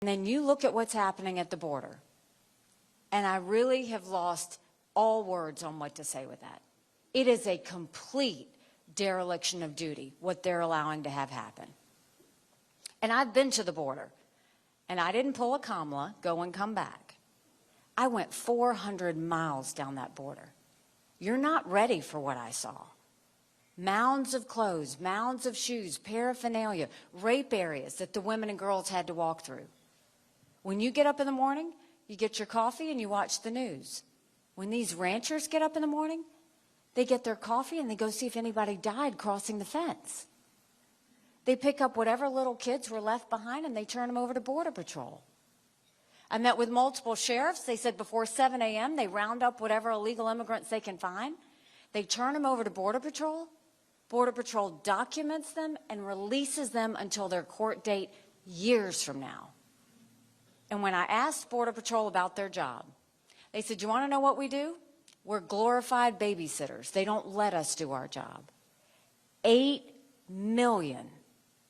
And then you look at what's happening at the border. And I really have lost all words on what to say with that. It is a complete dereliction of duty, what they're allowing to have happen. And I've been to the border, and I didn't pull a Kamala, go and come back. I went 400 miles down that border. You're not ready for what I saw. Mounds of clothes, mounds of shoes, paraphernalia, rape areas that the women and girls had to walk through. When you get up in the morning, you get your coffee and you watch the news. When these ranchers get up in the morning, they get their coffee and they go see if anybody died crossing the fence. They pick up whatever little kids were left behind and they turn them over to Border Patrol. I met with multiple sheriffs. They said before 7 a.m. they round up whatever illegal immigrants they can find. They turn them over to Border Patrol. Border Patrol documents them and releases them until their court date years from now. And when I asked Border Patrol about their job, they said, "You want to know what we do? We're glorified babysitters. They don't let us do our job." 8 million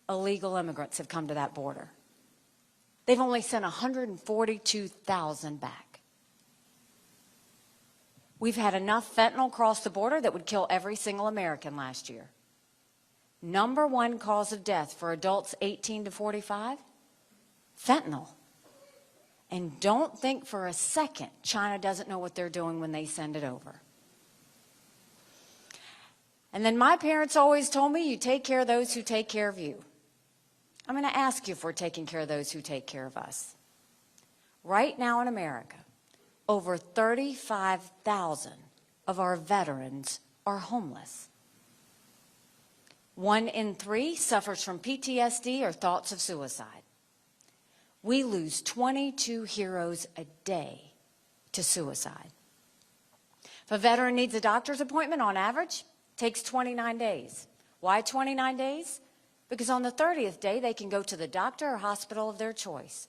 illegal immigrants have come to that border. They've only sent 142,000 back. We've had enough fentanyl cross the border that would kill every single American last year. #1 cause of death for adults 18 to 45, fentanyl. And don't think for a second China doesn't know what they're doing when they send it over. And then my parents always told me, you take care of those who take care of you. I'm going to ask you if we're taking care of those who take care of us. Right now in America, over 35,000 of our veterans are homeless. 1 in 3 suffers from PTSD or thoughts of suicide. We lose 22 heroes a day to suicide. If a veteran needs a doctor's appointment, on average, it takes 29 days. Why 29 days? Because on the 30th day, they can go to the doctor or hospital of their choice.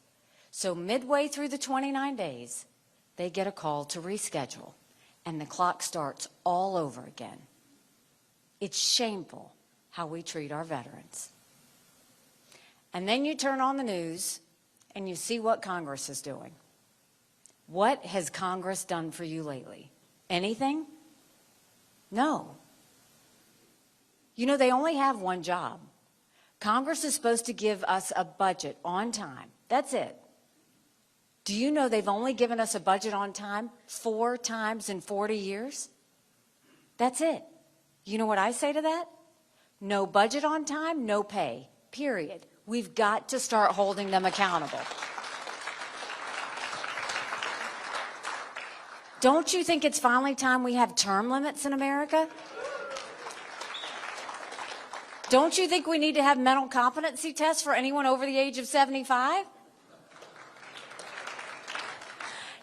So midway through the 29 days, they get a call to reschedule, and the clock starts all over again. It's shameful how we treat our veterans. And then you turn on the news, and you see what Congress is doing. What has Congress done for you lately? Anything? No. You know, they only have one job. Congress is supposed to give us a budget on time. That's it. Do you know they've only given us a budget on time 4 times in 40 years? That's it. You know what I say to that? No budget on time, no pay, period. We've got to start holding them accountable. Don't you think it's finally time we have term limits in America? Don't you think we need to have mental competency tests for anyone over the age of 75?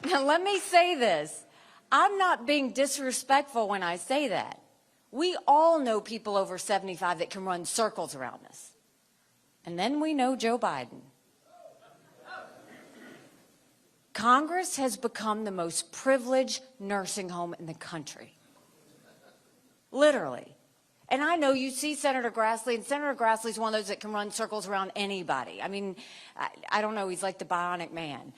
Now, let me say this. I'm not being disrespectful when I say that. We all know people over 75 that can run circles around us. And then we know Joe Biden. Congress has become the most privileged nursing home in the country. Literally. And I know you see Senator Grassley, and Senator Grassley's one of those that can run circles around anybody. I mean, I don't know, he's like the bionic man.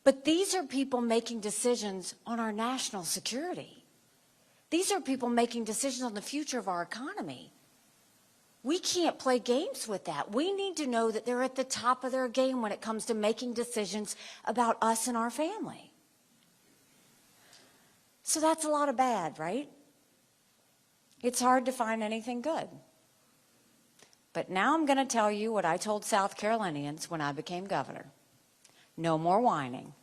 But these are people making decisions on our national security. These are people making decisions on the future of our economy. We can't play games with that. We need to know that they're at the top of their game when it comes to making decisions about us and our family. So that's a lot of bad, right? It's hard to find anything good. But now I'm going to tell you what I told South Carolinians when I became governor. No more whining.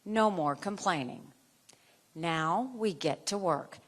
No more complaining. Now we get to work.